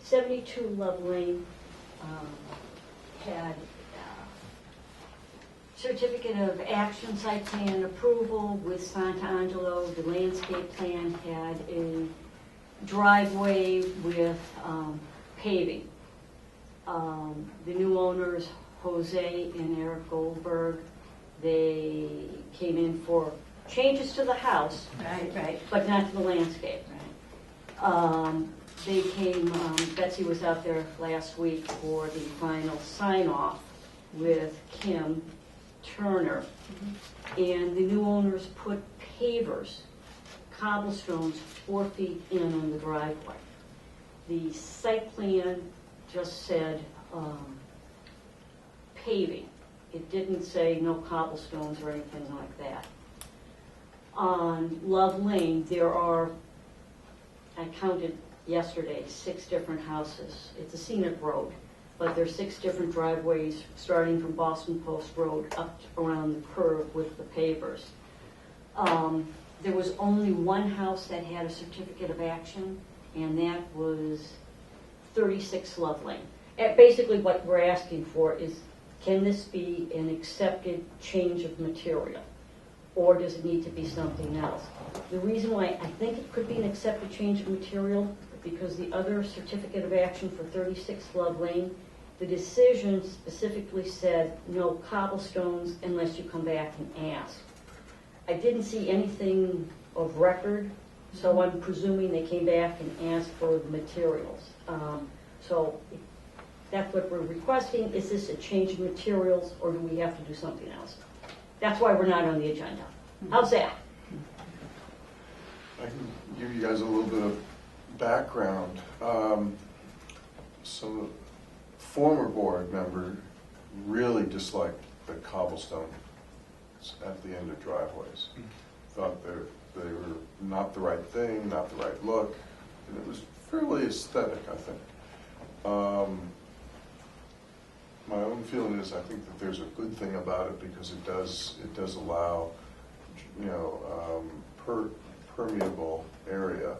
72 Love Lane had certificate of action site plan approval with Sant'Angelo. The landscape plan had a driveway with paving. The new owners, Jose and Eric Goldberg, they came in for changes to the house, Right. but not to the landscape. They came, Betsy was out there last week for the final sign-off with Kim Turner. And the new owners put pavers, cobblestones, 4 feet in on the driveway. The site plan just said paving. It didn't say no cobblestones or anything like that. On Love Lane, there are, I counted yesterday, 6 different houses. It's a scenic road, but there's 6 different driveways starting from Boston Post Road up around the curve with the pavers. There was only one house that had a certificate of action, and that was 36 Love Lane. And basically what we're asking for is, can this be an accepted change of material? Or does it need to be something else? The reason why I think it could be an accepted change of material, because the other certificate of action for 36 Love Lane, the decision specifically said no cobblestones unless you come back and ask. I didn't see anything of record, so I'm presuming they came back and asked for the materials. So if that's what we're requesting. Is this a change of materials, or do we have to do something else? That's why we're not on the agenda. How's that? I can give you guys a little bit of background. Some former board member really disliked the cobblestone at the end of driveways. Thought they were not the right thing, not the right look, and it was fairly aesthetic, I think. My own feeling is I think that there's a good thing about it because it does allow, permeable area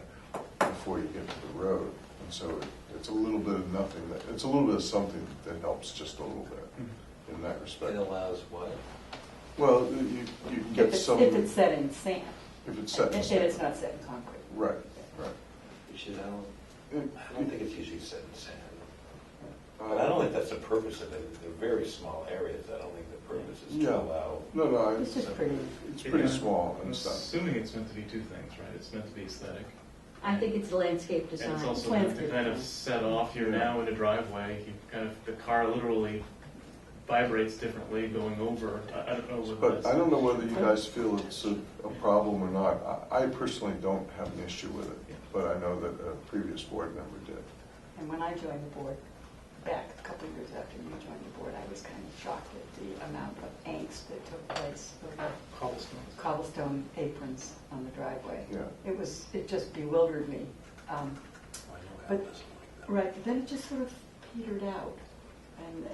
before you get to the road, and so it's a little bit of nothing. It's a little bit of something that helps just a little bit in that respect. It allows what? Well, you can get some. If it's set in sand. If it's set in If sand. it's not set in concrete. Right. I don't think it's usually set in sand. But I don't think that's the purpose of it. They're very small areas. I don't think the purpose is to allow. No, It's just pretty. it's pretty small I'm and stuff. assuming it's meant to be 2 things, right? It's meant to be aesthetic. I think it's landscape design. And it's also meant to kind of set off, you're now in a driveway, the car literally vibrates differently going over. I don't know whether But that's. I don't know whether you guys feel it's a problem or not. I personally don't have an issue with it, but I know that a previous board member did. And when I joined the board, back a couple of years after you joined the board, I was kind of shocked at the amount of angst that took place over Cobblestones. cobblestone aprons on the driveway. Yeah. It just bewildered me. But then it just sort of petered out, and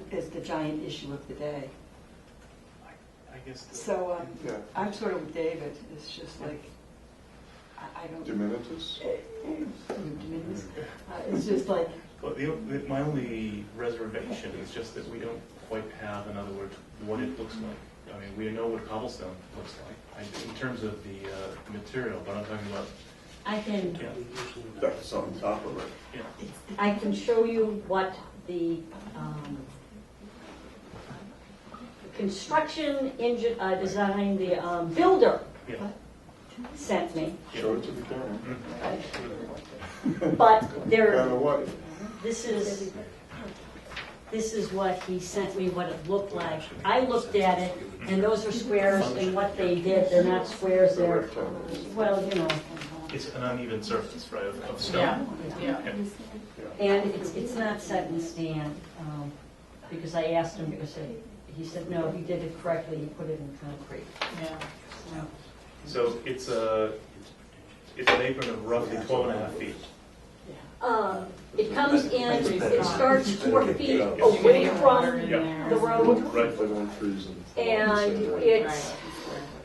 as the giant issue of the day. I guess. So Yeah. I'm sort of with David. It's just like I don't. Diminutus? Diminutus. It's just like. Well, my only reservation is just that we don't quite have, in other words, what it looks like. I mean, we know what cobblestone looks like in terms of the material, but I'm talking about. I can That's on top of it. Yeah. I can show you what the construction engine design, the builder Yeah. sent me. Show it to the camera. But there, Kind of what? this is what he sent me, what it looked like. I looked at it, and those are squares, and what they did, they're not squares, they're, well, It's an uneven surface, right, of stone. Yeah. and it's not set in sand, because I asked him, because he said, no, he did it correctly, he put it in concrete. Yeah. So it's an apron of roughly 12.5 feet. It comes in, it starts 4 feet away from the road, Right. and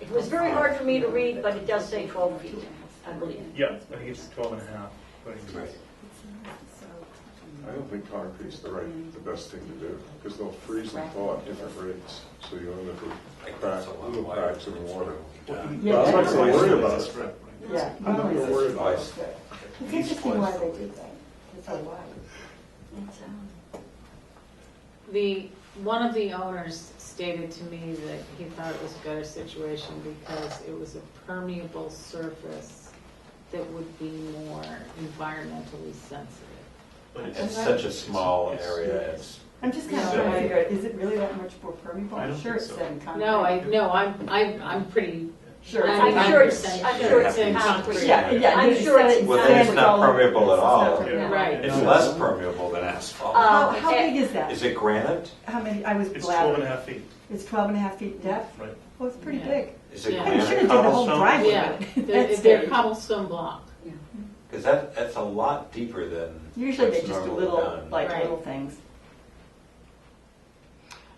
it was very hard for me to read, but it does say 12 feet, I believe. Yeah, I think it's 12.5. according to this. I don't think concrete's the best thing to do, because they'll freeze and thaw at different rates, so you end up with little cracks in the water. Yeah, But I'm not so worried about That's it. right. Yeah. I'm not gonna worry about it. It's interesting why they did that. It's so wide. One of the owners stated to me that he thought it was a gutter situation because it was a permeable surface that would be more environmentally sensitive. But It's such a small area, it's, I'm just kind of trying to figure out, is it really that much more permeable? I I'm don't sure think it's so. said in concrete. I'm pretty. Sure. I'm sure it's in in concrete. Yeah, I'm you sure said it's it well, said then it's it's not all over. permeable at It's not all. permeable. Right. It's less permeable than asphalt. How big is that? Is it granite? How many, I was It's 12 and a blabbering. half feet, It's 12 and a half feet depth? right? Well, it's pretty Yeah. big. Is it Yeah. I should have granite did the whole cobblestone? driveway. Yeah, That they're stage. cobblestone block. Because that's a lot deeper than Usually they what's just do normally little, done. like Right. little things.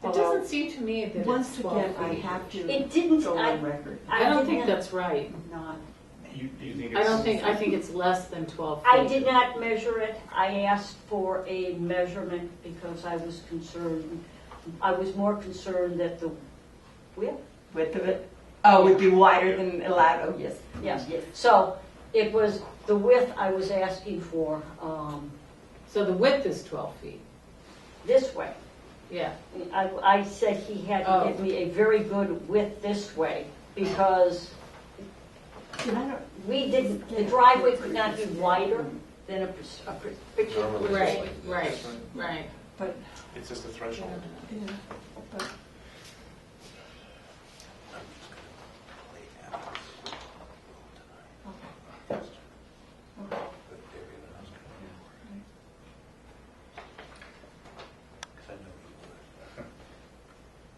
It doesn't seem to me that it's Once 12 again, I feet. have to It didn't, go on record. I don't think did not- that's right. Not. You think I it's? don't think, I think it's less than 12 feet. I did not measure it. I asked for a measurement because I was concerned, I was more concerned that the width, Width of it? Oh, would be wider than allowed, oh, yes. yes. Yes. So it was the width I was asking for, So the width is 12 feet, this way. yeah. I said he had to give me a very good width this way because And I don't- we didn't, the driveway could not be wider than a picture. Normally. Right. But, It's just a threshold. yeah, but,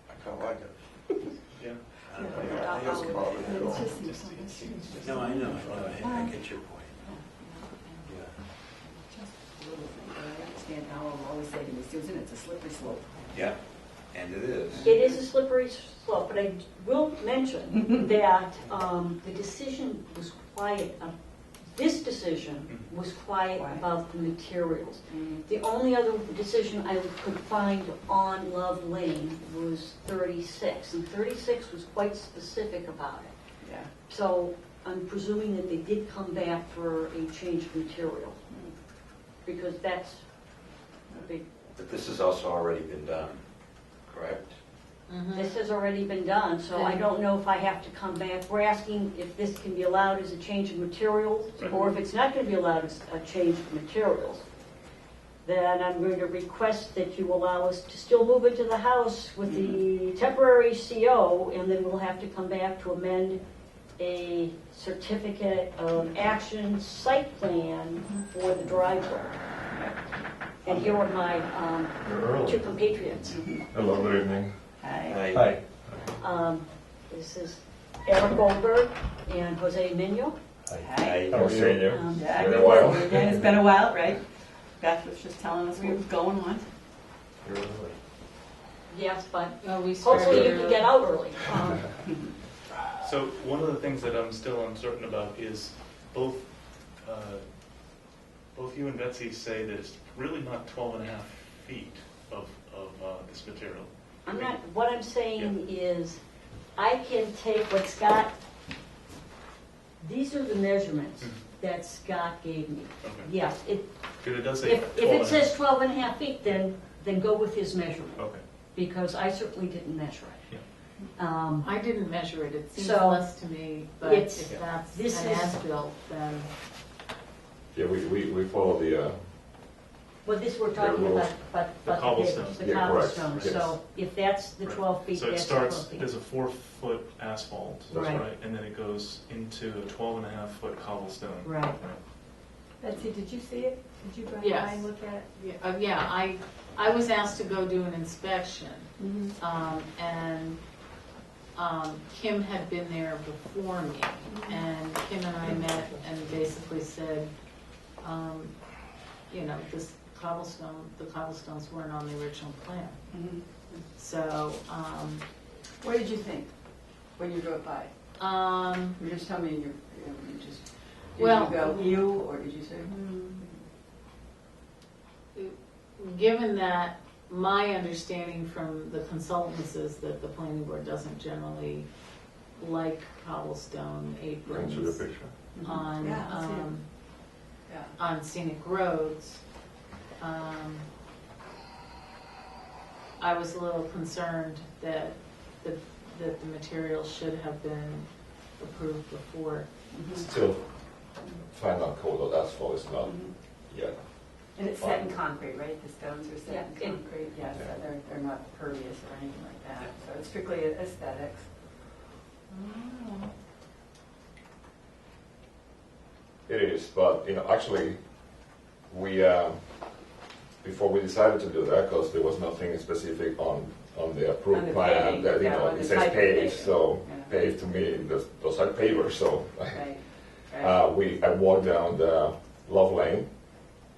I kind of like it. Yeah. It doesn't bother me at it all. just seems so much. No, I know, I get your point. Yeah. Just a little thing, but I understand how I'm always saying to me, Susan, it's a slippery slope. Yeah, and it is. It is a slippery slope, but I will mention that the decision was quiet. This decision was quiet about the materials. The only other decision I could find on Love Lane was 36, and 36 was quite specific about it. Yeah. So I'm presuming that they did come back for a change of material, because that's a big, But this has also already been done, correct? this has already been done, so I don't know if I have to come back. We're asking if this can be allowed as a change of materials, or if it's not going to be allowed as a change of materials. Then I'm going to request that you allow us to still move into the house with the temporary CO, and then we'll have to come back to amend a certificate of action site plan for the driveway. And here are my two compatriots. Hello, good evening. Hi. Hi. This is Eric Goldberg and Jose Mino. Hi. How are you? Yeah, Been a good while. work. Again, it's been a while, right? Beth was just telling us what was going on. Yes, but We started hopefully you can get out early. So one of the things that I'm still uncertain about is both you and Betsy say that it's really not 12 and a half feet of this material. I'm not, what I'm saying is, I can take what Scott, these are the measurements that Scott gave me. Okay. Yes, Because it does say if 12 it and a says 12 and a half feet, then go with his measurement, half. Okay. because I certainly didn't measure it. I didn't measure it, it seems So, less to me, but it's- if that's this an is- as-built, then, Yeah, we follow the, Well, this we're talking rules. about The cobblestones. the Yeah, correct. cobblestones. Yes. So if that's the 12 feet, So it that's the starts, 12 feet. there's a 4-foot asphalt, That's right, and then it goes into a 12 and a half foot cobblestone. Right. Betsy, did you see it? Did you go Yes. by and look at it? yeah, I was asked to go do an inspection, and Kim had been there before me, and Kim and I met and basically said, this the cobblestones weren't on the original plan. So, What did you think when you drove by? You just tell me, you just, did Well- you go, you, or did you say, given that my understanding from the consultants is that the planning board doesn't generally like cobblestone Into the aprons picture. on, Yeah, I see it. Yeah. on scenic roads, I was a little concerned that the material should have been approved before. Still, final coat of asphalt is not yet. And it's set in concrete, right? The stones are set Yeah, in concrete, yes, Yeah. so they're not pervious or anything like that. So it's strictly aesthetics. Oh. It is, but actually, we before we decided to do that, because there was nothing specific on the On approved the plan, paving, that yeah, on it the says type of paved, paving, so yeah. paved to me, those are pavers. So Right, right. I walked down the Love Lane,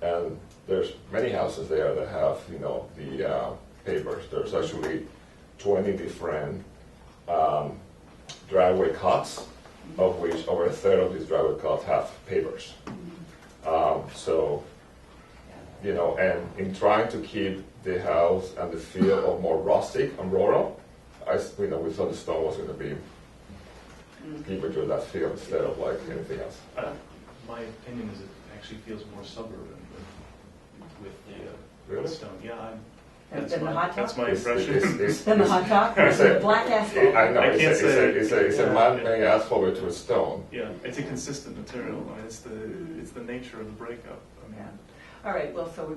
and there's many houses there that have the pavers. There's actually 20 different driveway cuts, of which over a third of these driveway cuts have pavers. So, and in trying to keep the house and the feel of more rustic and rural, we thought the stone was going to be give it that feel instead of like anything else. My opinion is it actually feels more suburban with the Really? stone. Yeah, And then the hot top? that's my impression. Then the hot top, it's the a- black asphalt. I know, I can't say- it's a man-made asphalt to a stone. Yeah, it's a consistent material. I mean, it's the nature of the breakup. I mean, Yeah. All right, well, so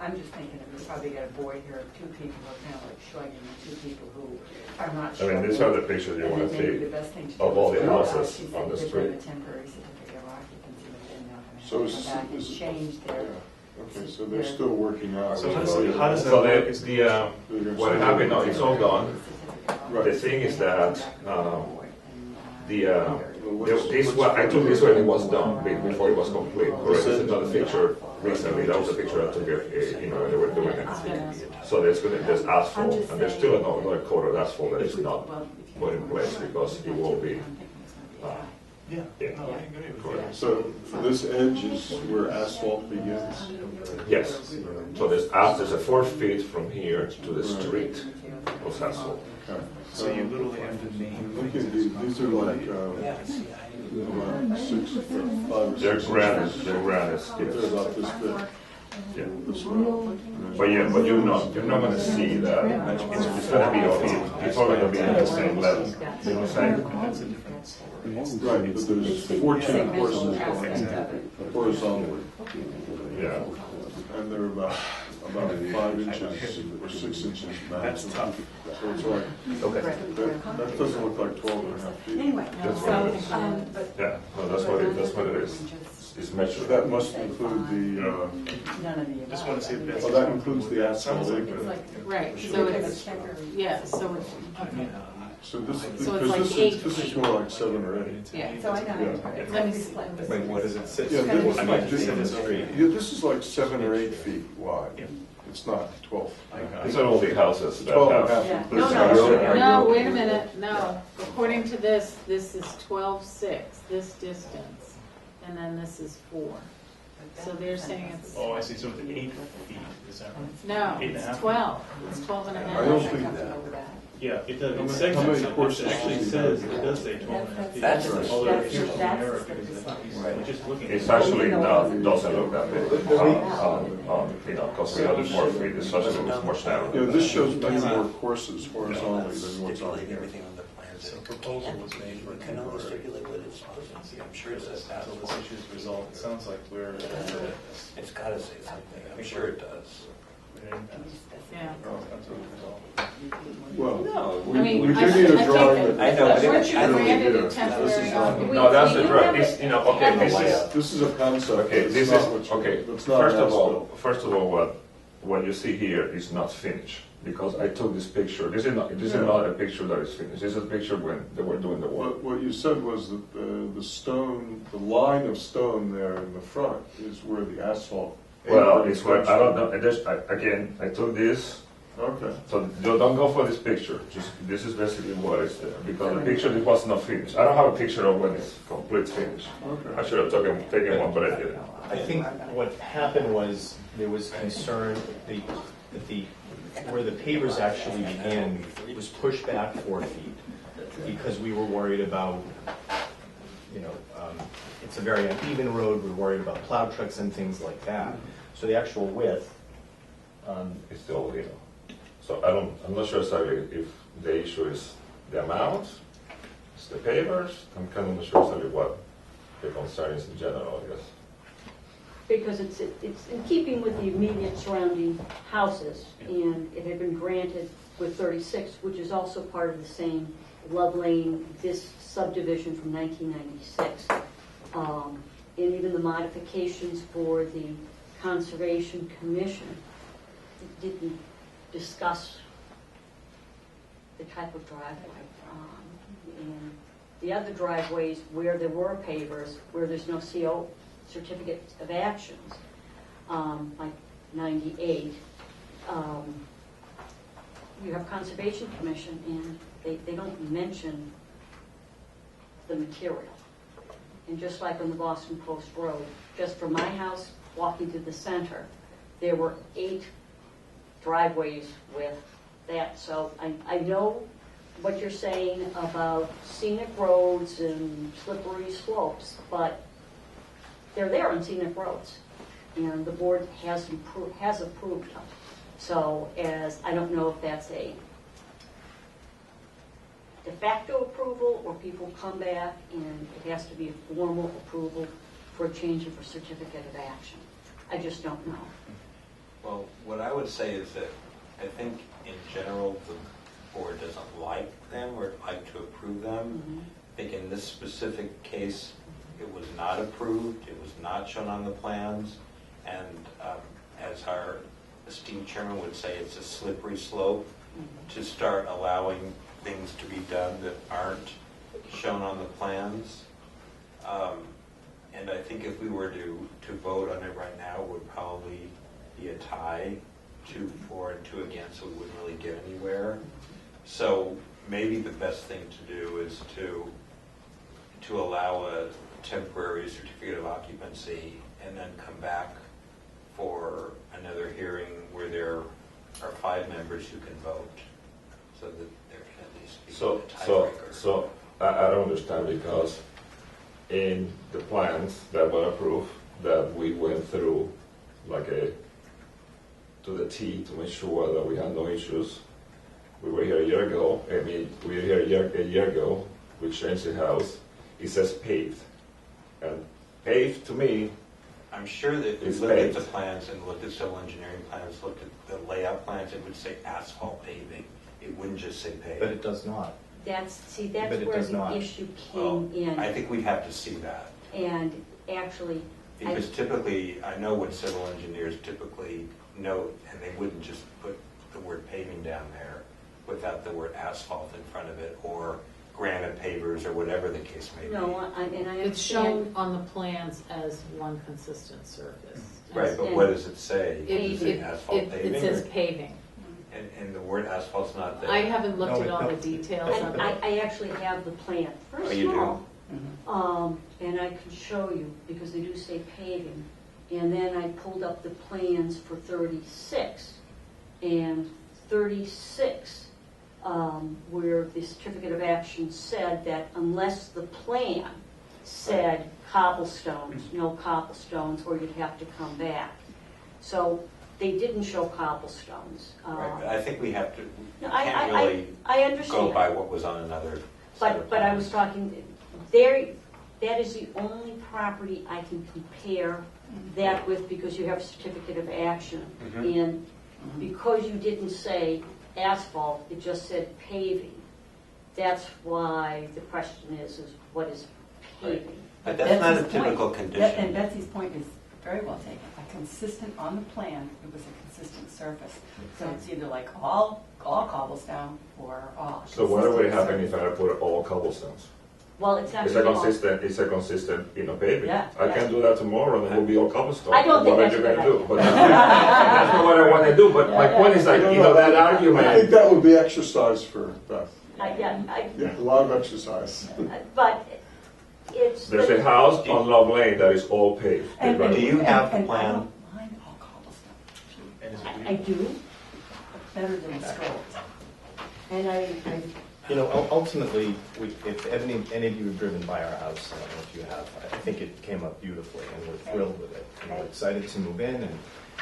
I'm just thinking that we probably got a board here of two people who are kind of like shrugging, and two people who are not I shrugging. mean, these are the pictures you And want then to maybe see. the best thing to do of all is the go out, houses she said, on the give them street. a temporary certificate of occupancy, but then they're So going is to come back and is it- change their. Yeah. Okay, so they're still working out. So how does that So work? what happened, no, it's all gone. Right. The thing is that What's- this one, I took this when it was done, before it was complete. This is another picture recently. That was a picture I took, when they were doing it. So there's asphalt, and there's still another coat of asphalt that is not put in place because it will be. Yeah, Yeah. no, I agree with Correct. you. So this edge is where asphalt begins? Yes. So there's a 4 feet from here to the street of asphalt. Okay. So you literally have to name Look things. at these are like, about 6 foot, 5 or 6. Their ground is, They're yes. about this big, Yeah. this way. But you're not going to see that. It's going to be all even. It's all going to be at the same level. You know what I'm saying? That's a different story. Right, but there's 14 courses going horizontally, Yeah. and they're about 5 inches or 6 inches max. That's tough. So it's like, Okay. that doesn't look like 12 and a half feet. Anyway, That's so, what it is. but. Yeah. No, that's what it is. It's So measured. that must include the, None of the. Just want to see if that's. well, that includes the asphalt Sounds like apron. Right, Should so we take a it's, temporary? yeah, so it's, So this, So it's because like this 8 is more like 7 or 8. yeah. So I know. Yeah. Let me see. Wait, what does it say? Yeah, this, I might just say this already. yeah, this is like 7 or 8 feet wide. Yeah. It's not 12. I got These it. are all the houses that 12 and a have. half. Yeah. feet. No, This is- no, wait a minute, no. According to this, this is 12.6, this distance, and then this is 4. So they're saying it's, Oh, I see, so it's 8 feet, is that right? no, 8.5. it's 12, it's 12 and a I don't half. think, Yeah, it does, How it many segments, it courses actually do you says, have? it does say 12 and a half feet. That's the- Although that's it's just the- an that's error the- because we're just looking. It's actually not, doesn't look that big, because we have the 4 feet, it's actually looks more narrow. yeah, this shows many more courses horizontally than what's on Stipulate here. everything on the plans. So proposal was made for We can only temporary stipulate what it's supposed to be. I'm sure it says until this asphalt. issue is resolved. It sounds like we're at a It's gotta say something. I'm sure it does. Yeah. until it's resolved. Well, No, we I mean, we I do need think- a drawing. I know, but Weren't you I don't granted think a it- temporary this is not- occupancy? No, that's the You draft, have this, it- okay, you this have it. is, This is a concept. okay, It's this not is, what- okay, it's not first of all, what you see here is not finished, because I took this picture, this is not a picture that is finished, this is a picture when they were doing the work. What you said was that the stone, the line of stone there in the front is where the asphalt. Well, apron it's what, I comes don't know, again, I took this, from. Okay. so don't go for this picture, just, this is basically what is there, because the picture, it was not finished. I don't have a picture of when it's complete finished. Okay. I should have taken one, but I didn't. I think what happened was there was concern where the pavers actually began was pushed back 4 feet because we were worried about, it's a very uneven road. We're worried about plow trucks and things like that. So the actual width. It's still, so I'm not sure exactly if the issue is the amount, it's the pavers. I'm kind of not sure exactly what the concern is in general, I guess. Because it's in keeping with the immediate surrounding houses, and it had been granted with 36, which is also part of the same Love Lane, this subdivision from 1996. And even the modifications for the Conservation Commission didn't discuss the type of driveway. And the other driveways where there were pavers, where there's no CO certificate of actions, like 98, you have Conservation Commission, and they don't mention the material. And just like on the Boston Post Road, just from my house walking to the center, there were 8 driveways with that. So I know what you're saying about scenic roads and slippery slopes, but they're there on scenic roads, and the board has approved them. So I don't know if that's a de facto approval or people come back and it has to be a formal approval for a change of a certificate of action. I just don't know. Well, what I would say is that I think in general the board doesn't like them or like to approve them. Mm-hmm. I think in this specific case, it was not approved, it was not shown on the plans, and as our esteemed chairman would say, it's a slippery slope to start allowing things to be done that aren't shown on the plans. And I think if we were to vote on it right now, it would probably be a tie, 2 for and 2 against, so we wouldn't really get anywhere. So maybe the best thing to do is to allow a temporary certificate of occupancy and then come back for another hearing where there are 5 members who can vote, so that there can at least be a tiebreaker. So I don't understand, because in the plans that were approved, that we went through to the T to make sure that we had no issues. We were here a year ago. We were here a year ago. We changed the house. It says paved, and paved to me. I'm sure that if you It's looked at paved. the plans and looked at civil engineering plans, looked at the layout plans, it would say asphalt paving. It wouldn't just say paved. But it does not. That's But it where does the not. issue Well, came in. I think we'd have to see that. And actually, Because typically, I know what civil engineers typically note, and they wouldn't just put the word paving down there without the word asphalt in front of it, or granite pavers, or whatever the case may be. no, and I It's understand. shown on the plans as one consistent surface. Right, but what does it say? Does it say asphalt paving? It says or- paving. And the word asphalt's not there. I haven't looked No, at all no. the details of it. I actually have the plan. Oh, Very you do? small. And I can show you, because they do say paving. And then I pulled up the plans for 36. And 36, where the certificate of action said that unless the plan said cobblestones, no cobblestones, or you'd have to come back. So they didn't show cobblestones. Right, but I think we have to, No, we can't really I understand. go by what was on another set of But I plans. was talking, there, that is the only property I can compare that with, because you have a certificate of action. Mhm. And because you didn't say asphalt, it just said paving. That's why the question is what is paving? But that's not a Betsy's point. typical And condition. Betsy's point is very well taken. A consistent, on the plan, it was a consistent surface. So it's either like all cobblestone or all. So what would consistent happen if surface. I put all cobblestones? Well, it's It's actually. a consistent, paving. Yeah, I yeah. can do that tomorrow, and it will be all cobblestone. I don't think What are that's you a good gonna do? idea. But that's not what I want to do. But my point is that, that I think argument. that would be exercise for Beth. Yeah, Yeah, a lot of exercise. but it's. There's a house on Love Lane that is all paved. And- Right. Do you have the and I plan? don't mind all cobblestone. Is it I do, Better than strolled. and I, You know, ultimately, if any of you have driven by our house, I don't know if you have, I think it came up beautifully, and we're thrilled with it. And we're excited to move in and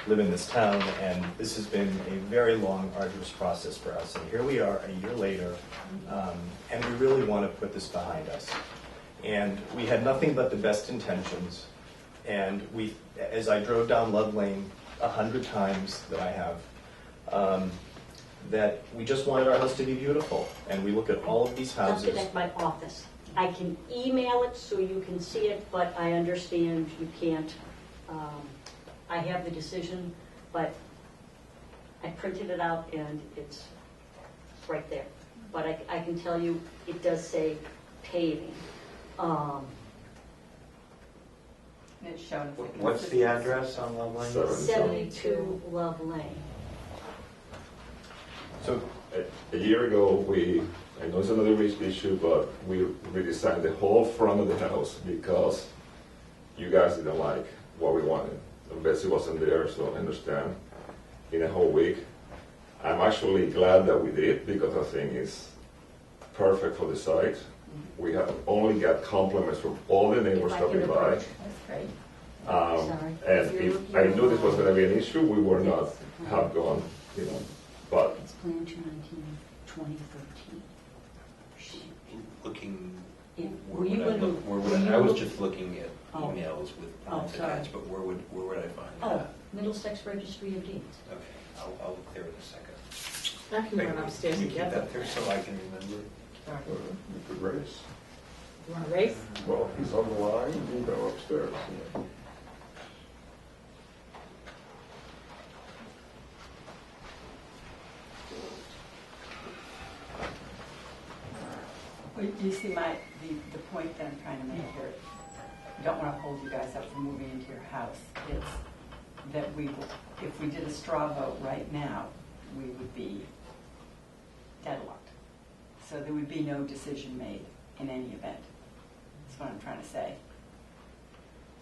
live in this town, and this has been a very long, arduous process for us. And here we are, a year later, and we really want to put this behind us. And we had nothing but the best intentions, and as I drove down Love Lane 100 times that I have, that we just wanted our house to be beautiful. And we look at all of these left houses. it at my office. I can email it so you can see it, but I understand you can't. I have the decision, but I printed it out and it's right there. But I can tell you, it does say paving. And it's shown. What's the address on Love Lane? 72 Love Lane. So A year ago, I know it's another rich issue, but we redesigned the whole front of the house because you guys didn't like what we wanted. And Betsy wasn't there, so I understand. In a whole week, I'm actually glad that we did because I think it's perfect for the site. We have only got compliments from all the neighbors If I can stopping by. approach. That's great. Sorry. And if I knew this was going to be an issue, we would not have gone, but It's Plan 219, 2013. Looking, Were you going to? I was just looking at Oh. emails with Oh, plans sorry. attached, but where would I find Oh, that? Middlesex Registry of Deeds. Okay, I'll look there in a second. I can run upstairs Can and you keep get that them. there so I can remember? You could race. You want to race? Well, if he's on the line, you go upstairs. Well, you see the point that I'm trying to make here. I don't want to hold you guys up from moving into your house. It's that if we did a straw vote right now, we would be deadlocked. So there would be no decision made in any event. That's what I'm trying to say.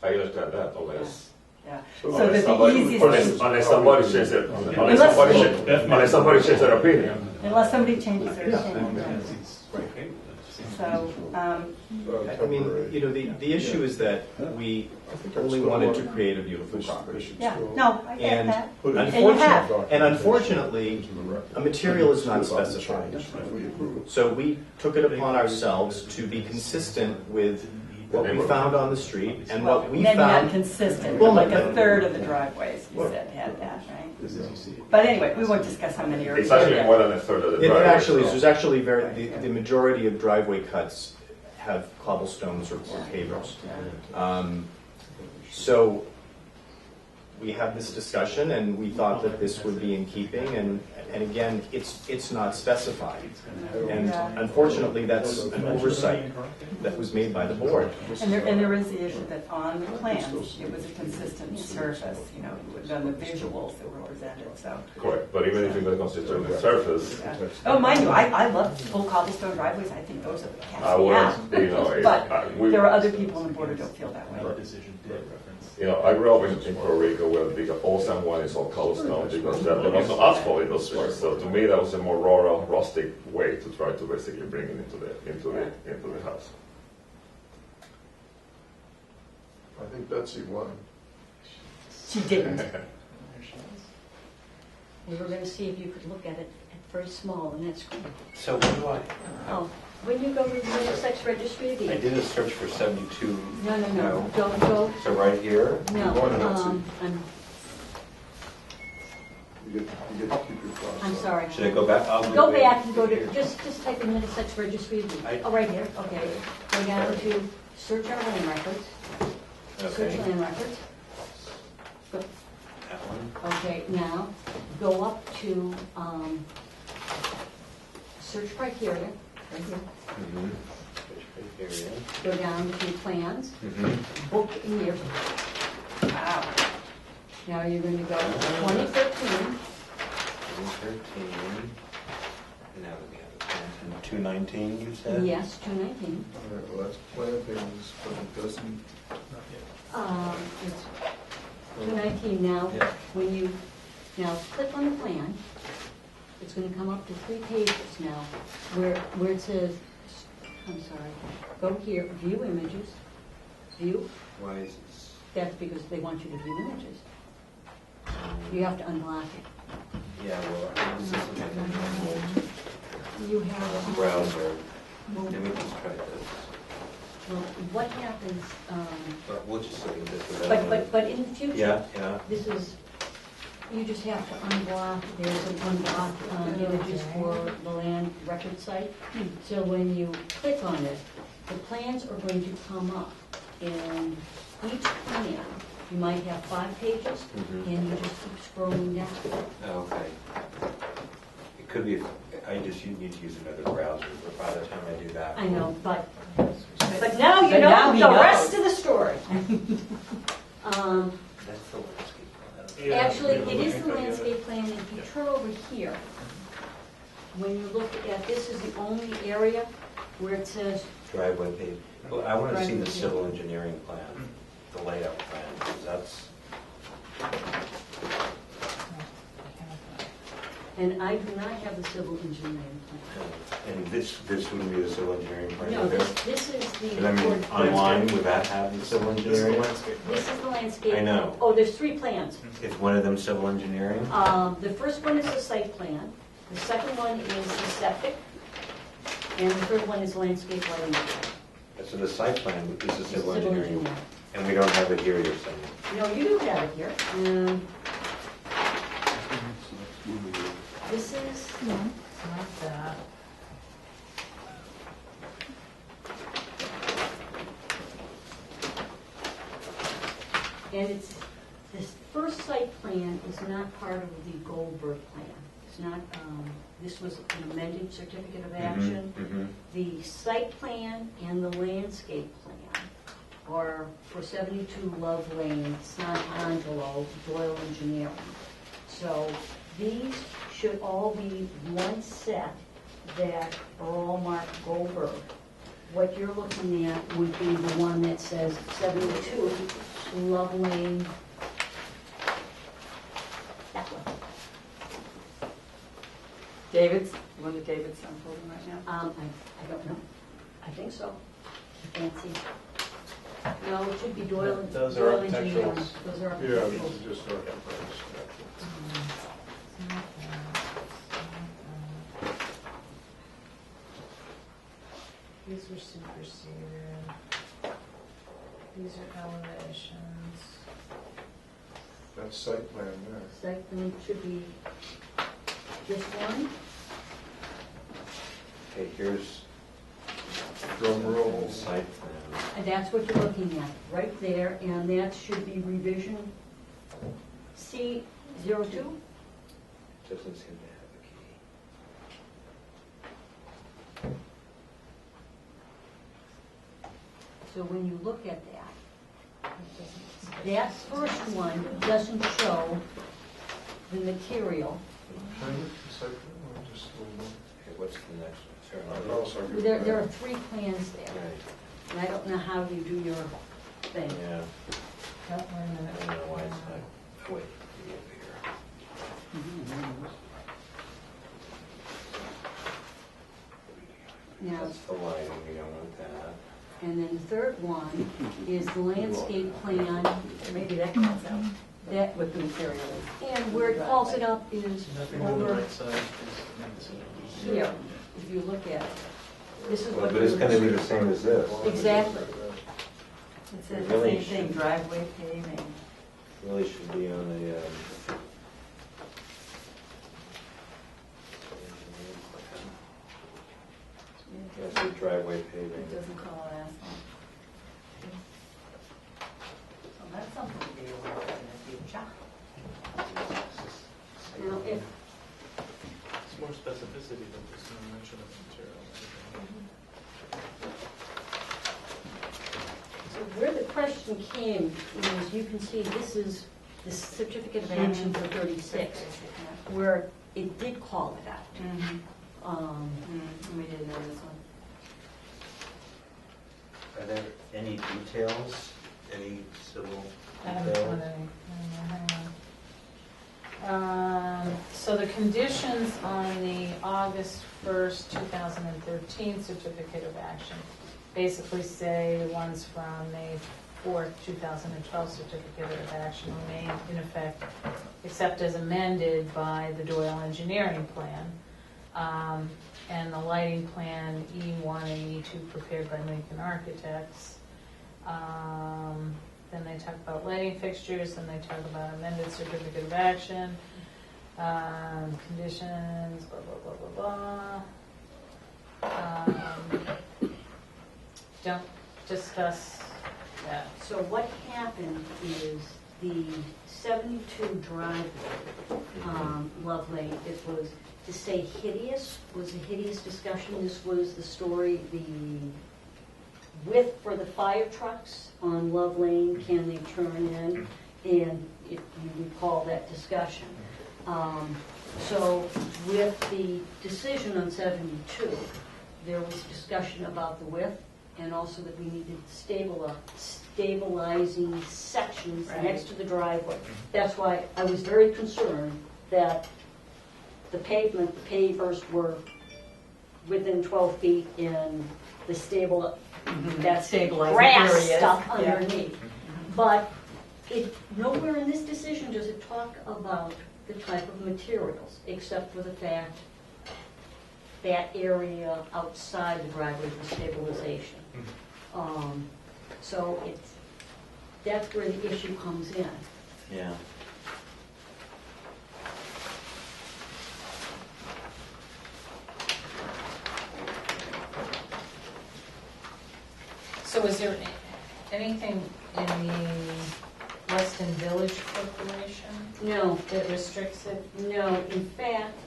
I understand that unless Yeah. So So that the easiest, unless somebody changes it, unless somebody changes their opinion. unless somebody changes their opinion. So, I mean, the issue is that we only wanted to create a beautiful property. yeah, no, I get And that. And you have. unfortunately, a material is not specified. So we took it upon ourselves to be consistent with what we found on the street and what we Maybe not found. consistent, Well, but like a third of the driveways, you said, had that, right? But anyway, we won't discuss how many are. It's actually more than a third of the It driveway. actually is. There's actually the majority of driveway cuts have cobblestones or pavers. So we had this discussion and we thought that this would be in keeping and again, it's not specified. And unfortunately, that's an oversight that was made by the board. And there is the issue that on the plans, it was a consistent surface, on the visuals that were presented, so. Correct, but even if you're considering the surface, Yeah. Oh, mind you, I love full cobblestone driveways, I think those are the cats I we would, have. But there are other we, people on the board who don't feel that way. Our decision did reference. I grew up in Puerto Rico where the all San Juan is all cobblestone because there was no asphalt in those parts. So to me, that was a more rural, rustic way to try to basically bring it into the house. I think Betsy won. She didn't. We were going to see if you could look at it at very small, and that's cool. So what do I? Oh, when you go to the Middlesex Registry of I Deeds. did a search for 72. No, don't go, So right here? no, You get to keep your thoughts. I'm sorry. Should I go back? I'll Go move back in and go to, here. just type in Middlesex Registry of Deeds. I- Oh, right here, okay. Go down to search our land records, search Okay, land records. Go- that one. Okay, now, go up to, search criteria, right here. Mm-hmm. Area. Go down to plans, Mm-hmm. book and year. Wow. Now you're going to go 2013. 2013. Now that we have the plans in 219, you said? Yes, 219. All right, well, that's plantings, but it doesn't, It's 219 now. Yeah. When you Now, click on the plan. It's gonna come up to 3 pages now, where it says, I'm sorry, go here, view images, view. Why is this? That's because they want you to view images. You have to unlock it. Yeah, well, this is looking at the You have a browser. Well, Let me just try this. well, what happens, But we'll just look at this without. but in the future, Yeah. this is, you just have to unblock, there's an unblock images for the land record site. So when you click on it, the plans are going to come up, and each plan, you might have 5 pages, Mhm. and you just keep scrolling down. Oh, okay. It could be, I just need to use another browser, but by the time I do that. I know, but now you But now know he the knows. rest of the story. That's the landscape plan. Yeah, Actually, we were it is looking the at the landscape plan, and if you turn over here, when you look at, this is the only area where it says, Driveway page. Well, I want to see the Driveway civil engineering plan, the layout plan, because that's, and I do not have the civil engineering plan. and this wouldn't be the civil engineering plan No, either. this is the. And I mean, report. online, would that have the civil This is the engineering? landscape. This is the landscape. I know. Oh, there's 3 plans. Is one of them civil engineering? The first one is the site plan, the second one is the septic, and the third one is landscape lighting. So the site plan is the It's civil engineering, engineer. and we don't have it here, you're saying? No, you do have it here. This is, Like that. and it's, this first site plan is not part of the Goldberg plan. It's not, this was an amended certificate of action. Mhm. The site plan and the landscape plan are for 72 Love Lane, San Angelo, Doyle Engineering. So these should all be one set that are all marked Goldberg. What you're looking at would be the one that says 72 Love Lane. That one. David's, one of David's unfolding right now? I don't know. I think so. Fancy. No, it should be Doyle. Those are Doyle Engineering. architecturals. Those are Yeah, architectural. this is just architects. These were superseded. These are elevations. That's site plan there. Site plan should be just one. Okay, here's Drum roll. site plan. And that's what you're looking at, right there, and that should be revision C02. Doesn't seem to have a key. So when you look at that first one doesn't show the material. Can I look at the site plan or just a little more? Okay, what's the next one? Oh, sorry. There are 3 plans there, Right, and I don't know how you do your thing. yeah, Oh, wait a I minute. don't know why it's not, oh, wait, maybe over here. Now, That's the lighting, we don't want that. and then the third one is the landscape plan, Maybe that comes out. that, With the material. and where it calls it up is Nothing on the over right side is. here, if you look at it. This is Well, what. but it's gonna be the same as this. Exactly. It says the Really same thing, should- driveway paving. Really should be on the, That's the driveway paving. It doesn't call it asphalt. So that's something to be aware of in the future. Now, if, It's more specificity than just no mention of material. so where the question came is, you can see this is the certificate of action for 36, where it did call it out. We didn't know this one. Are there any details, any civil I haven't details? found any. Hang on. So the conditions on the August 1st, 2013 certificate of action basically say the ones from May 4th, 2012 certificate of action remain in effect, except as amended by the Doyle engineering plan, and the lighting plan E1 and E2 prepared by Lincoln Architects. Then they talk about lighting fixtures, and they talk about amended certificate of action, conditions, blah, blah, blah, blah, blah. Don't discuss that. So what happened is the 72 driveway, Lovely, it was, to say hideous, was a hideous discussion. This was the story, the width for the fire trucks on Love Lane, can they turn in? And if you recall that discussion. So with the decision on 72, there was discussion about the width and also that we needed stabilizing sections next to the driveway. That's why I was very concerned that the pavement, the pavers were within 12 feet in the that Stabilizing grass areas. stuff Yeah. underneath. But nowhere in this decision does it talk about the type of materials, except for the fact that area outside the driveway for stabilization. So that's where the issue comes in. Yeah. So is there anything in the Weston Village Corporation No, that restricts it? no, in fact,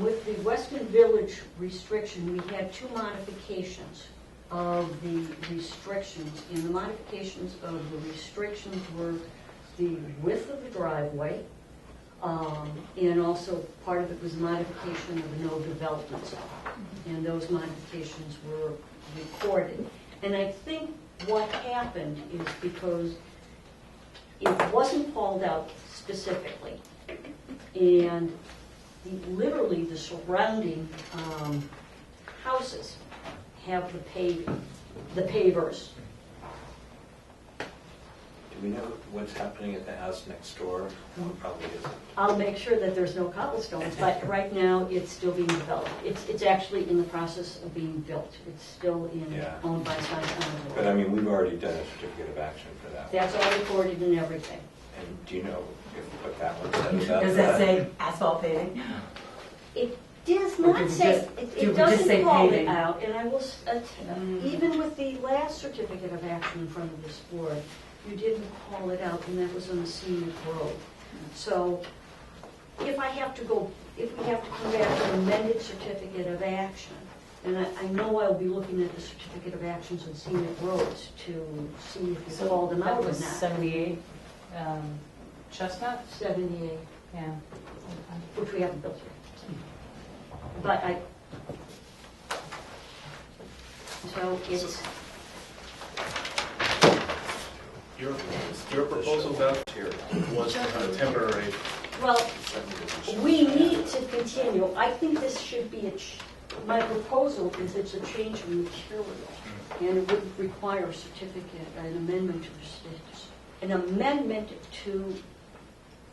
with the Weston Village restriction, we had two modifications of the restrictions. And the modifications of the restrictions were the width of the driveway, and also part of it was modification of the no development zone. And those modifications were recorded. And I think what happened is because it wasn't called out specifically, and literally the surrounding houses have the pavers. Do we know what's happening at the house next door? Probably isn't. I'll make sure that there's no cobblestones, but right now it's still being developed. It's actually in the process of being built. It's still owned by Sunshine. But I mean, we've already done a certificate of action for that. That's all recorded and everything. And do you know what that one said about Does that say asphalt paving? It does Or not did we say, just- it did we just doesn't say call it paving? out, and I will, even with the last certificate of action in front of this board, you didn't call it out, and that was on the Scenic Road. So if we have to come back to an amended certificate of action, and I know I'll be looking at the certificate of actions on Scenic Roads to see if you called them out That or was not. 78 Chestnut? 78, Yeah. which we haven't built yet. But so it's, Your proposal, Beth, was temporary. well, we need to continue. I think this should be my proposal is it's a change of material, and it would require a certificate, an amendment to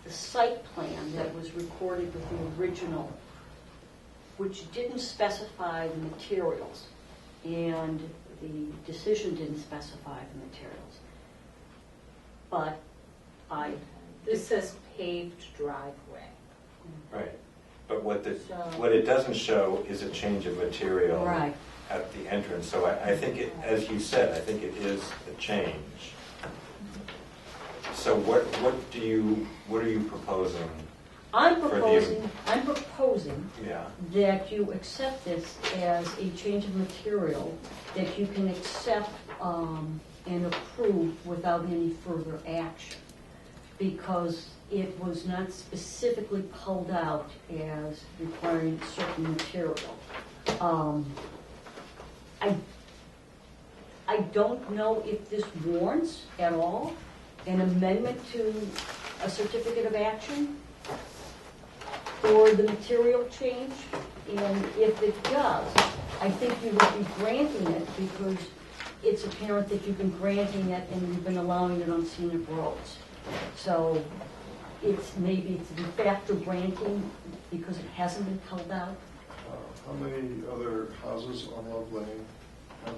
the site plan that was recorded with the original, which didn't specify the materials, and the decision didn't specify the materials. But This says paved driveway. Right. But what So- it doesn't show is a change of material Right. at the entrance. So I think as you said, I think it is a change. So what are you proposing? I'm For the- proposing Yeah. that you accept this as a change of material that you can accept and approve without any further action, because it was not specifically called out as requiring certain material. I don't know if this warrants at all an amendment to a certificate of action, for the material change, and if it does, I think you would be granting it because it's apparent that you've been granting it and you've been allowing it on scenic roads. So maybe it's de facto granting because it hasn't been held out. How many other houses on Love Lane have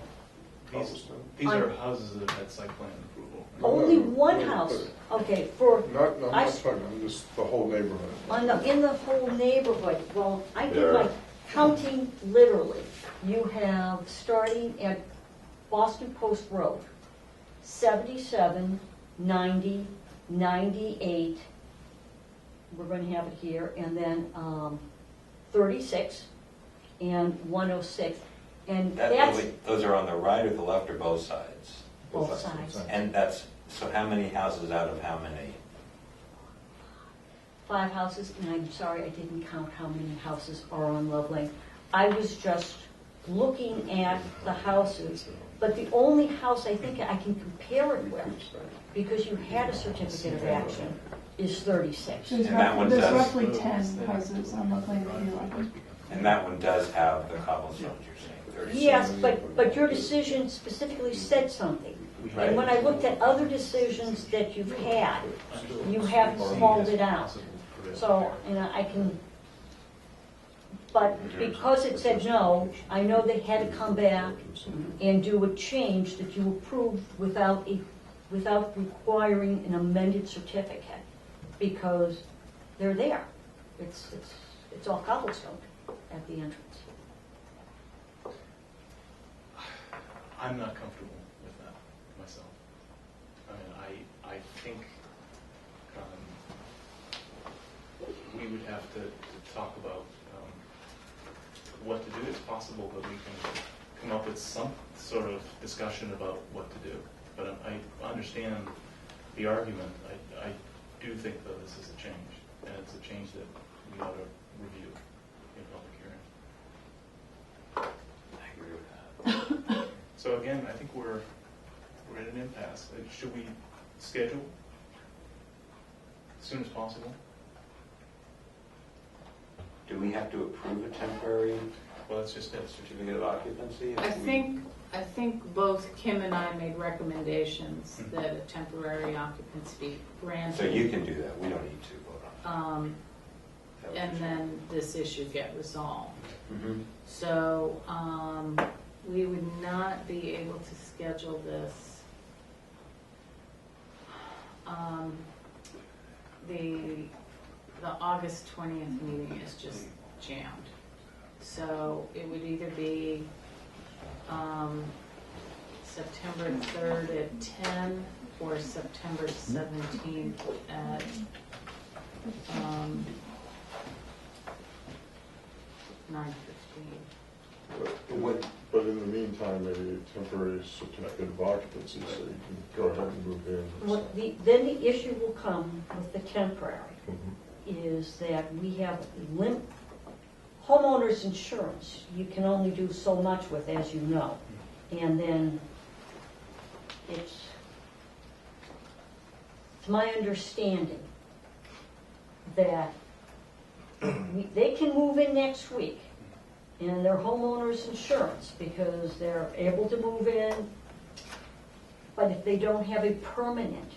cobblestone? These are houses that have had site plan approval. Only no, one no, house, but- okay, for, No, I'm I not s- talking, I'm just the whole neighborhood. in the whole neighborhood, well, I did Yeah. my counting literally. You have, starting at Boston Post Road, 77, 90, 98, we're going to have it here, and then 36 and 106. And that's Those are on the right or the left or both sides? both sides. And so how many houses out of how many? 5 houses, and I'm sorry, I didn't count how many houses are on Love Lane. I was just looking at the houses, but the only house I think I can compare it with, because you had a certificate of action, is 36. And that one There's does. roughly 10 houses on Loveland that you like. And that one does have the cobblestones, you're saying, 36? Yes, but your decision specifically said something. And when I looked at other decisions that you've had, you haven't called it out. So, I can, but because it said no, I know they had to come back and do a change that you approved without requiring an amended certificate, because they're there. It's all cobblestone at the entrance. I'm not comfortable with that myself. I mean, I think we would have to talk about what to do. It's possible that we can come up with some sort of discussion about what to do. But I understand the argument. I do think, though, this is a change, and it's a change that we ought to review in public hearing. I agree with that. So again, I think we're at an impasse. Should we schedule as soon as possible? Do we have to approve a temporary Well, that's just it. certificate of occupancy? I think both Kim and I made recommendations that a temporary occupancy be granted. So you can do that, we don't need to vote on it. That would And be then this issue get resolved. Mhm. So, we would not be able to schedule this. The August 20th meeting is just jammed. So it would either be, September 3rd at 10 or September 17th at, 9:15. But in the meantime, maybe a temporary certificate of occupancy, so you can go ahead and move in. Then the issue will come with the temporary, Mhm. is that we have homeowners insurance. You can only do so much with, as you know. And then it's my understanding that they can move in next week in their homeowners insurance because they're able to move in. But if they don't have a permanent,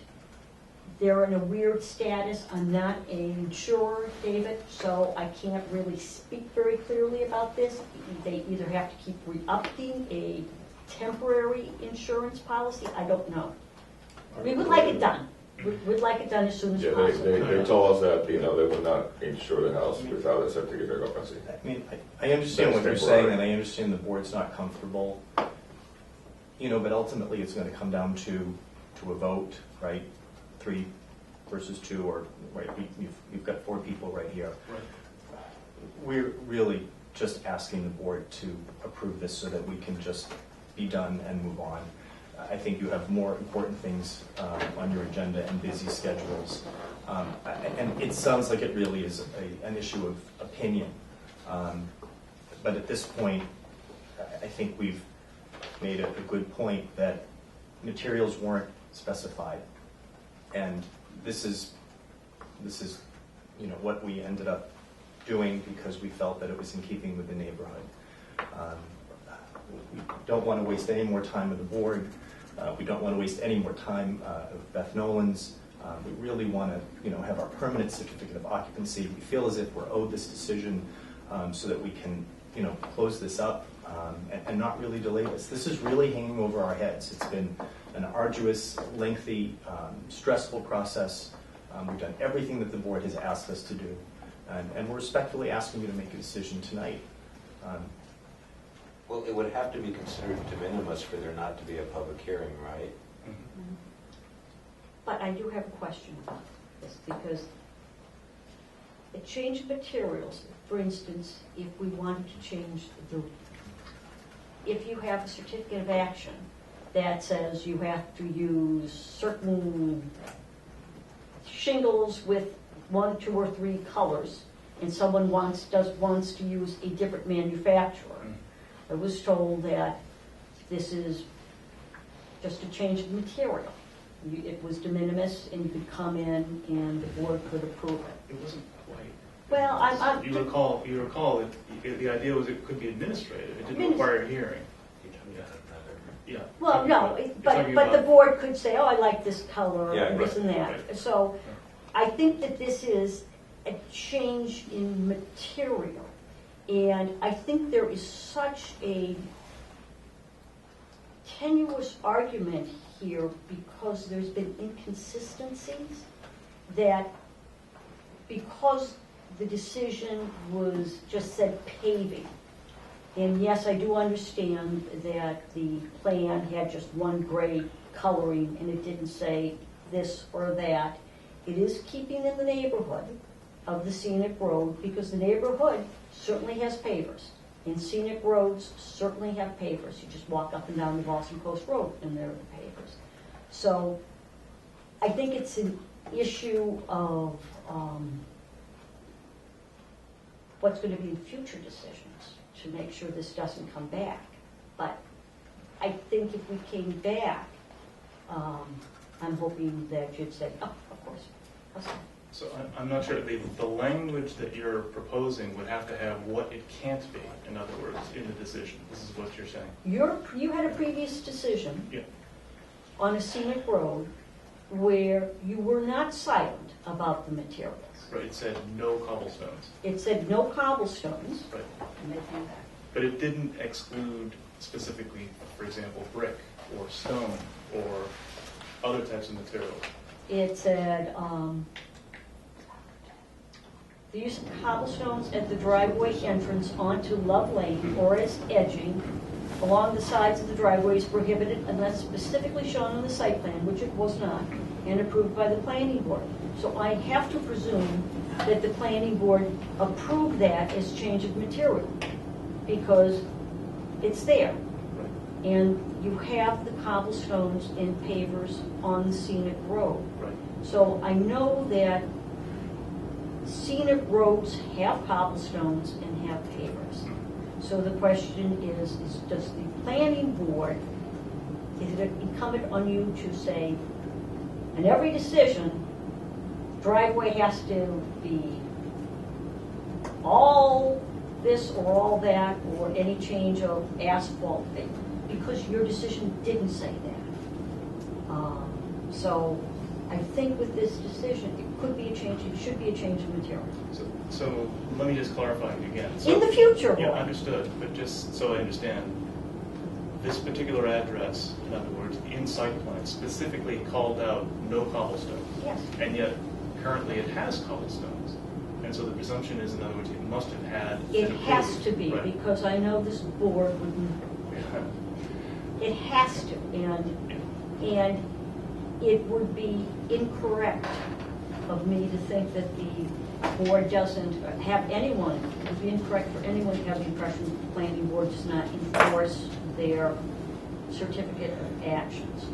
they're in a weird status. I'm not an insurer, David, so I can't really speak very clearly about this. They either have to keep re-upping a temporary insurance policy. I don't know. We would like it done. We'd like it done as soon as Yeah, possible. they told us that, they would not insure the house without a certificate of occupancy. I mean, I understand what you're That's temporary. saying, and I understand the board's not comfortable, but ultimately it's going to come down to a vote, right? 3 versus 2, or, right, you've got 4 people right here. Right. We're really just asking the board to approve this so that we can just be done and move on. I think you have more important things on your agenda and busy schedules. And it sounds like it really is an issue of opinion. But at this point, I think we've made a good point that materials weren't specified. And this is what we ended up doing because we felt that it was in keeping with the neighborhood. We don't want to waste any more time with the board. We don't want to waste any more time of Beth Nolan's. We really want to, have our permanent certificate of occupancy. We feel as if we're owed this decision so that we can, close this up and not really delay this. This is really hanging over our heads. It's been an arduous, lengthy, stressful process. We've done everything that the board has asked us to do, and we're respectfully asking you to make a decision tonight. Well, it would have to be considered de minimis for there not to be a public hearing, right? But I do have a question about this, because a change of materials, for instance, if we wanted to change if you have a certificate of action that says you have to use certain shingles with 1, 2, or 3 colors, and someone wants to use a different manufacturer, I was told that this is just a change of material. It was de minimis, and you could come in and the board could approve it. It wasn't quite. Well, You recall that the idea was it could be administrative. It didn't require a hearing. Yeah. Well, no, You're but talking the about- board could say, oh, I like this color, Yeah, and this and that. right. So I think that this is a change in material. And I think there is such a tenuous argument here because there's been inconsistencies that because the decision was just said paving, and yes, I do understand that the plan had just one gray coloring and it didn't say this or that. It is keeping in the neighborhood of the scenic road because the neighborhood certainly has pavers. And scenic roads certainly have pavers. You just walk up and down the Boston Post Road and there are the pavers. So I think it's an issue of what's going to be in future decisions to make sure this doesn't come back. But I think if we came back, I'm hoping that you'd say, oh, of course. Okay. So I'm not sure. The language that you're proposing would have to have what it can't be, in other words, in the decision. This is what you're saying. You had a previous decision Yeah. on a scenic road where you were not silent about the materials. Right. It said no cobblestones. It said no cobblestones. Right. And they came back. But it didn't exclude specifically, for example, brick or stone or other types of materials. It said the use of cobblestones at the driveway entrance onto Love Lane or as edging along the sides of the driveway is prohibited unless specifically shown on the site plan, which it was not, and approved by the planning board. So I have to presume that the planning board approved that as change of material because it's there. And you have the cobblestones and pavers on the scenic road. Right. So I know that scenic roads have cobblestones and have pavers. So the question is does the planning board, is it incumbent on you to say, in every decision, driveway has to be all this or all that, or any change of asphalt, because your decision didn't say that. So I think with this decision, it could be a change, it should be a change of material. So let me just clarify again. So, In the future, yeah, Roy. understood, but just so I understand, this particular address, in other words, in site plan specifically called out no cobblestones. Yes. And yet currently it has cobblestones. And so the presumption is, in other words, it must have had It been has approved. to be, Right. because I know this board wouldn't, it has to, and it would be incorrect of me to think that the board doesn't have anyone, it would be incorrect for anyone to have the impression that the planning board does not enforce their certificate of actions.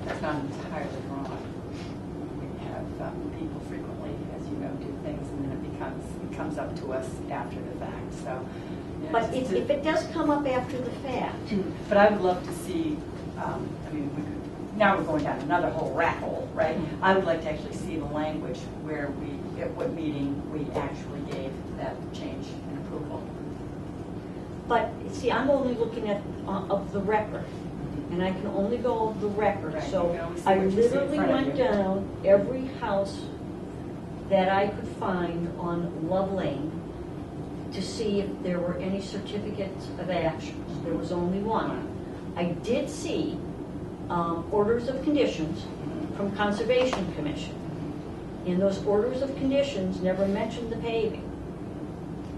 That's not entirely wrong. We have people frequently, as you know, do things and then it comes up to us after the fact, so. you know, But just if it does come up after the fact, But I would love to see, now we're going down another whole rat hole, right? I would like to actually see the language where at what meeting we actually gave that change in approval. But, see, I'm only looking at, of the record, and I can only go of the record. Right, you So can only see I what you see in literally front of went you. down every house that I could find on Love Lane to see if there were any certificates of actions. There was only one. I did see orders of conditions from Conservation Commission. And those orders of conditions never mentioned the paving.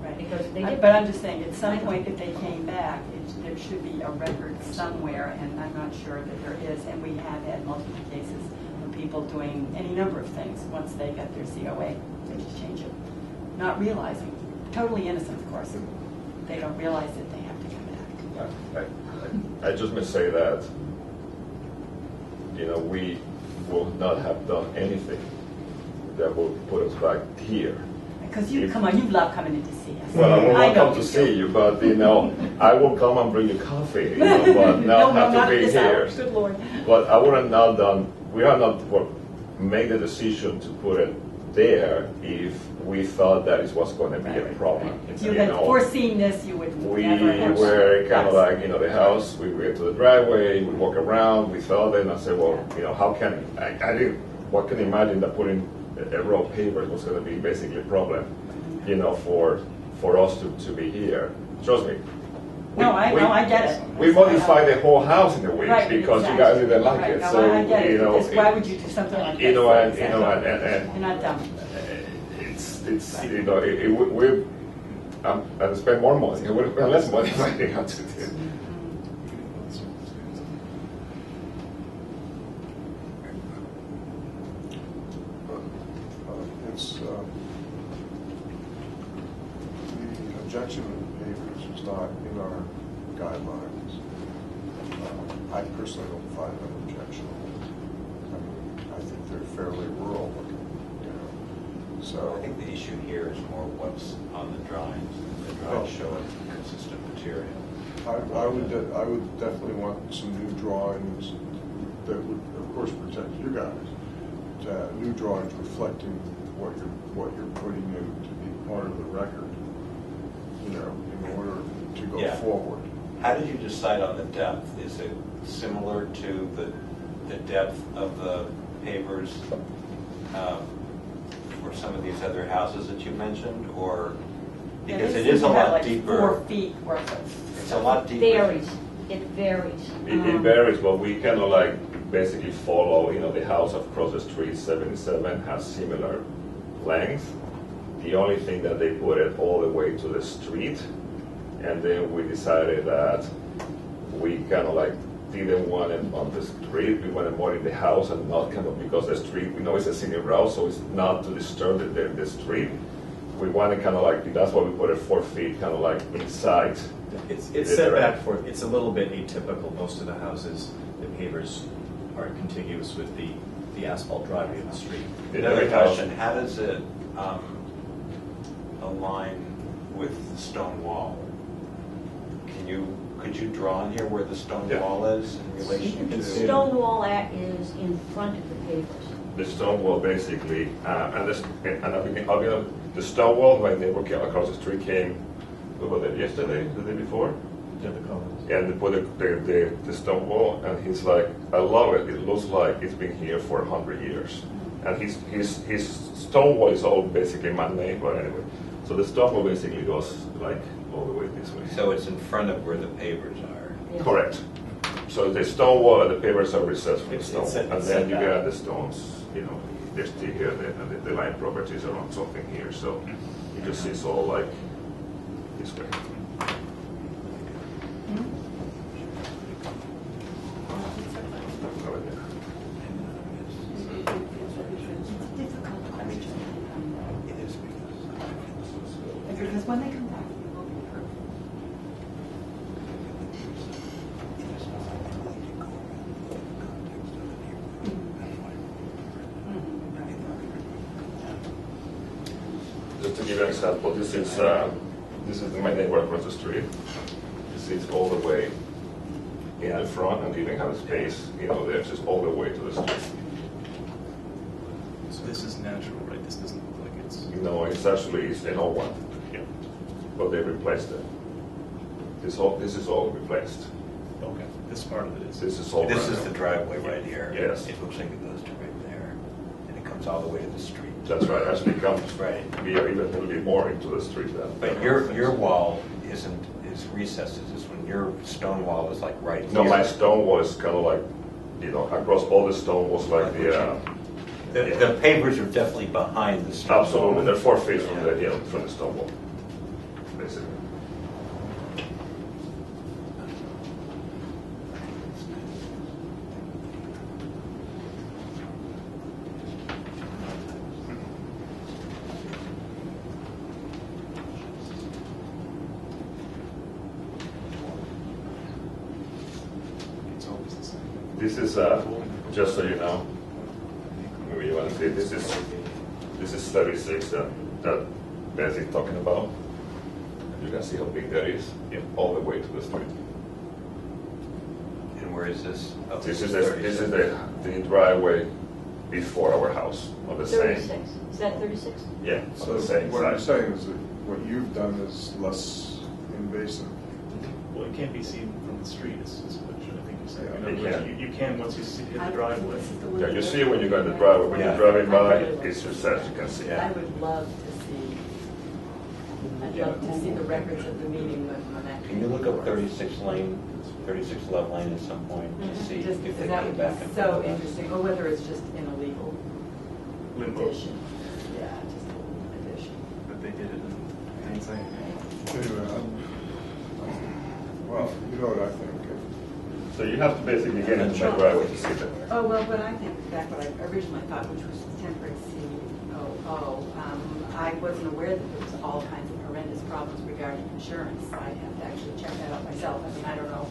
Right. Because they did. But I'm just saying, at some point, if they came back, there should be a record somewhere, and I'm not sure that there is. And we have had multiple cases of people doing any number of things. Once they get their COA, they just change it, not realizing, totally innocent, of course. They don't realize that they have to come back. I just may say that, you know, we will not have done anything that will put us back here. Because you, come on, you love coming in to see us. Well, I will I not know come to you see do. you, but, you know, I will come and bring you coffee, you know, but No, not have to be this hour. here. Good Lord. But I would have not done, we have not made the decision to put it there if we thought that it was going to be a problem. If you had foreseen this, you would We never have. were kind of Yes. like, you know, the house, we went to the driveway, we walk around, we saw it, and I said, well, you know, how can, I didn't, what can you imagine that putting a row of pavers was going to be basically a problem, you know, for us to be here. Trust me. No, I get it. We modified the whole house in a week Right, because you exactly. guys didn't like Right, it. no, So, I get it, you know, because why would you do something like this? you know, and Exactly. You're not dumb. it's you know, I'd spend more money. I would have spent less money if I didn't have to do it. It's, the objection to pavers is not in our guidelines. I personally don't find them objectionable. I mean, I think they're fairly rural looking, you know, so. I think the issue here is more what's on the drawings. The drawings show a consistent material. I would definitely want some new drawings that would, of course, protect you guys. New drawings reflecting what you're putting in to be part of the record, you know, in order to go Yeah. forward. How did you decide on the depth? Is it similar to the depth of the pavers for some of these other houses that you mentioned, or because Yeah, it they is a seem to have lot like deeper? 4 feet worth of. It's a lot deeper. Varies, it varies. It varies, but we kind of like basically follow, you know, the house across the street, 77, has similar length. The only thing that they put it all the way to the street, and then we decided that we kind of like didn't want it on the street. We wanted more in the house and not kind of, because the street, we know it's a scenic route, so it's not to disturb the street. We wanted kind of like, that's why we put it 4 feet, kind of like inside. It's set back for, it's a little bit atypical. Most of the houses, the pavers are contiguous with the asphalt driveway of the street. Another question, how does it align with the stone wall? Could you draw in here where the stone Yeah. wall is in relation The to? stone wall is in front of the pavers. The stone wall basically, the stone wall, my neighbor came across the street, came, what was it, yesterday, the day before? Yeah, the columns. And they put the stone wall, and he's like, I love it. It looks like it's been here for 100 years. And his stone wall is all basically man-made, but anyway. So the stone wall basically goes like all the way this way. So it's in front of where the pavers are. Yeah. Correct. So the stone wall and the pavers are recessed from the It's stone, set- and it's then set you back. get the stones, you know, they're still here, and the line properties are on something here, so you just see it's all like this way. Because when they come back, we will be heard. Just to give you an example, this is my neighbor across the street. This is all the way in the front, and even have a space, you know, there's just all the way to the street. So this is natural, right? This doesn't look like it's No, it's actually, it's an old one, Yeah. but they replaced it. This is all replaced. Okay, this part of it is. This is all. This brand is new. the driveway right here. Yes. It looks like it goes to right there, and it comes all the way to the street. That's right, actually comes, Right. we are even a little bit more into the street than. But your wall is recessed, is this one, your stone wall is like right No, here. my stone was kind of like, across all the stone was like The pavers are definitely behind the stone wall. absolutely, they're 4 feet from from the stone wall, basically. It's always the same. This is, just so you know, maybe you want to see, this is 36 that Ben's talking about. You can see how big that is, all the way to the street. And where is this? Oh, This is 36. the driveway before our house, on the same. 36, is that 36? Yeah, So on the same what I'm side. saying is that what you've done is less invasive. Well, it can't be seen from the street, is what I think you're saying. Yeah, In you other words, can. you can once you hit the driveway. This is the one Yeah, that you goes- see it when you go in the driveway, when Yeah. you're driving by, I really it's recessed, you can see. Yeah. I would love to see, I'd love to see the records of the meeting when that. Can you look up 36 Love Lane at some point to see Just if because they that came would back? be and- so interesting, or whether it's just an illegal Limbo, addition. Yeah, just an addition. but they did it in hindsight. Anyway, well, you know what I think. So you have to basically get into my driveway to see that. Oh, well, what I think, back what I originally thought, which was temporary COO, I wasn't aware that there was all kinds of horrendous problems regarding insurance. I have to actually check that out myself. I mean, I don't know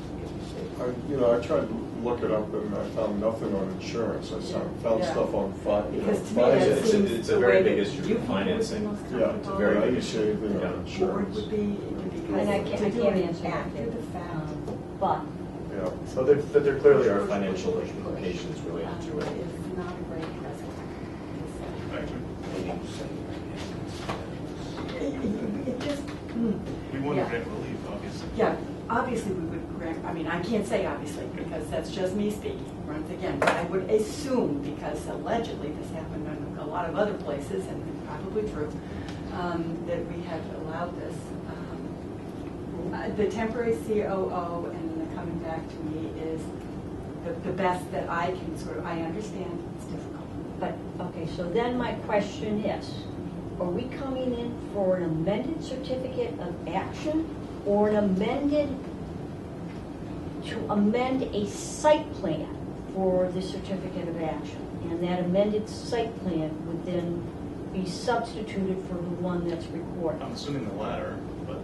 I tried to look it up and I found nothing on insurance. I found Yeah. stuff on Because to me, fire. that It's a- seems it's a the very way big that issue you for people would be financing. most Yeah, comfortable. very I big didn't issue. see anything Yeah. on Board insurance. would be, because And I can't to do answer it that. after the fact. But Yeah. So there clearly are financial implications related to it. It's not a great precedent. It just, We want to Yeah. grant relief, obviously. yeah, obviously we would grant, I mean, I can't say obviously, because that's just me speaking, once again, but I would assume, because allegedly this happened in a lot of other places, and it's probably true, that we have allowed this. The temporary COO and then the coming back to me is the best that I can sort of, I understand it's difficult. But, okay, so then my question is, are we coming in for an amended certificate of action or an to amend a site plan for the certificate of action? And that amended site plan would then be substituted for the one that's recorded. I'm assuming the latter, but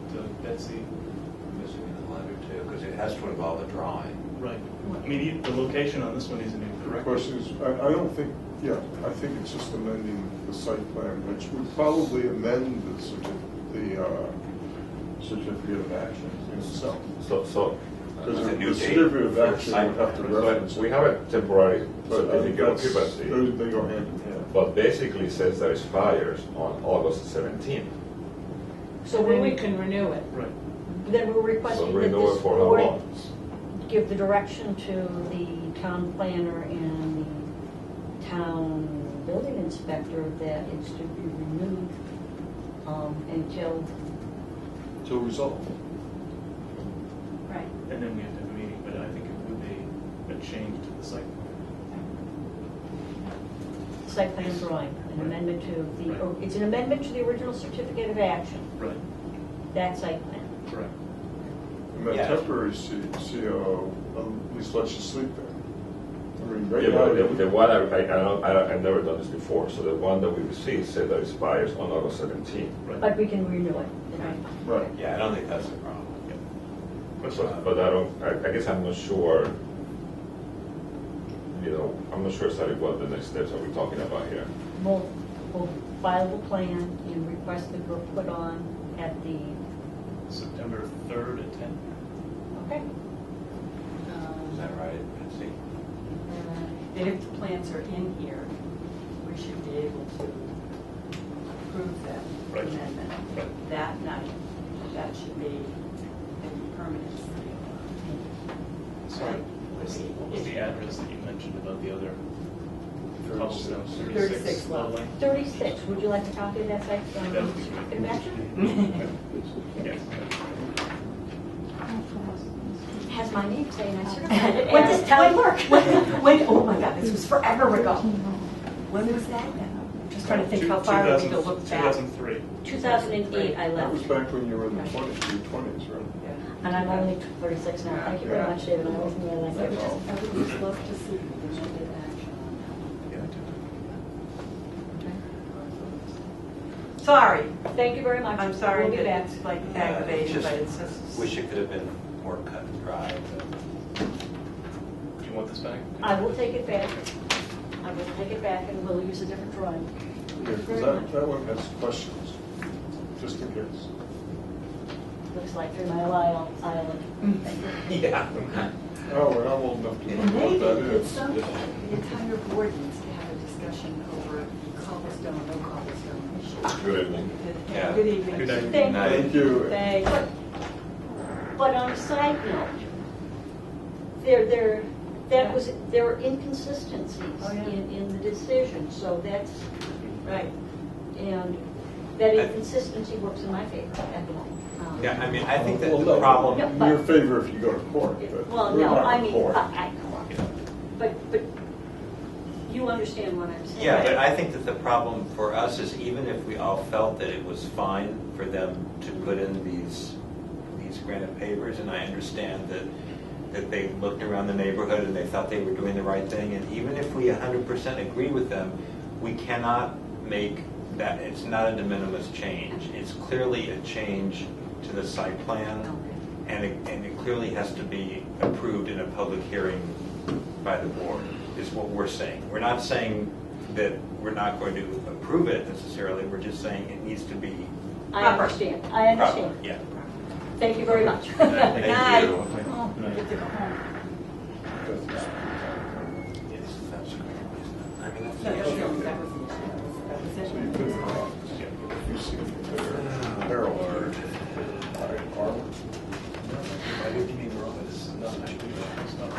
Betsy, I'm assuming the latter too, because it has to involve a drawing. right. I mean, the location on this one isn't The incorrect. question is, I don't think, I think it's just amending the site plan, which would probably amend the certificate of action in itself. So, Because It's a the new date certificate of for action site would have to plan. reference we it. have a temporary But certificate of that's- occupancy, they go hand in hand. but basically says that expires on August 17th. So then we we can renew it. Right. then we're requesting So that renew it this for how board long? give the direction to the town planner and the town building inspector that it's to be renewed until, Till resolved. Right. And then we have to have a meeting, but I think it would be a change to the site plan. site plan drawing, an amendment to the, or it's an amendment to the original certificate of action, Right, that site plan. correct. And that Yeah. temporary COO at least lets you sleep there. I mean, right Yeah, now, but the one, I've never done this before, so the one that we received said that expires on August 17th. But we can renew it. right. Yeah, I don't think that's a problem. But I don't, I guess I'm not sure, I'm not sure exactly what the next steps are we talking about here. We'll file the plan and request that we're put on at the, September 3rd at 10. okay? Is that right, Betsy? And if the plans are in here, we should be able to approve that Right. amendment Right. that night, that should be a permanent. Sorry, what was the address that you mentioned about the other 36. cobblestones? 36 Low Lane? 36, would you like a copy of that site? That would be great. Imagine? Yes. Has my name saying I certified it. When and does it's town clerk. When, oh my God, this was forever ago. When was that then? Just trying to think how far we need to look back. 2003. 2008, I That was left. back when you were in the 20s, right? And I'm only 36 now. Thank you very much, David. I wasn't realizing I would that. just, I would just love to see the amended action on Yeah, I did. that. Sorry, Thank you very much. I'm sorry We'll be that back. it's like aggravating, Just but it's just. Wish it could have been more cut and dry, but Do you want this back? I will take it back. I will take it back and we'll use a different drawing. Yeah, because that one has questions, just in case. Looks like 3 Mile Island. yeah. Oh, we're not old enough to And know maybe what that at is. some point, the entire board needs to have a discussion over cobblestone, no cobblestone issue. Good evening. Yeah. Good evening. Good night. Thank Thank you. Thanks. But on a side note, there were inconsistencies Oh, yeah. in the decision, so that's, Right. and that inconsistency works in my favor at the moment. Yeah, I mean, I think that Well, the no, problem, Yeah. in your favor if you go to court, but Well, we're no, not I in mean, court. but you understand what I'm saying. yeah, but I think that the problem for us is even if we all felt that it was fine for them to put in these granite pavers, and I understand that they looked around the neighborhood and they thought they were doing the right thing, and even if we 100% agree with them, we cannot make that, it's not a de minimis change. It's clearly a change to the site plan, and it clearly has to be approved in a public hearing by the board, is what we're saying. We're not saying that we're not going to approve it necessarily, we're just saying it needs to be I Proper. understand, I proper. understand. Yeah. Thank you very much. Thank Night. you. Oh, get to go home. Yes, that's great. I mean, that's No, the that was issue. it. That was it. So you put it in the office. If you see the Harold Arlen. I didn't mean wrong, it's not actually, it's not.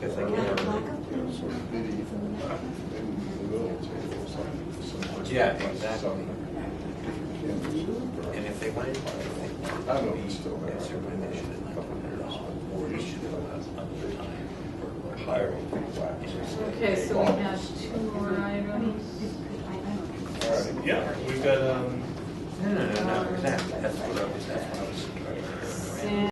Because they Sort can't. of bitty in the little table, some. Yeah, exactly. And And if they wanted, I don't know if it's still there. Yes, certainly they should have A couple of years before we you should should have another time. hiring people back. Okay, so we have 2 more items. All right. Yeah, we've got, No.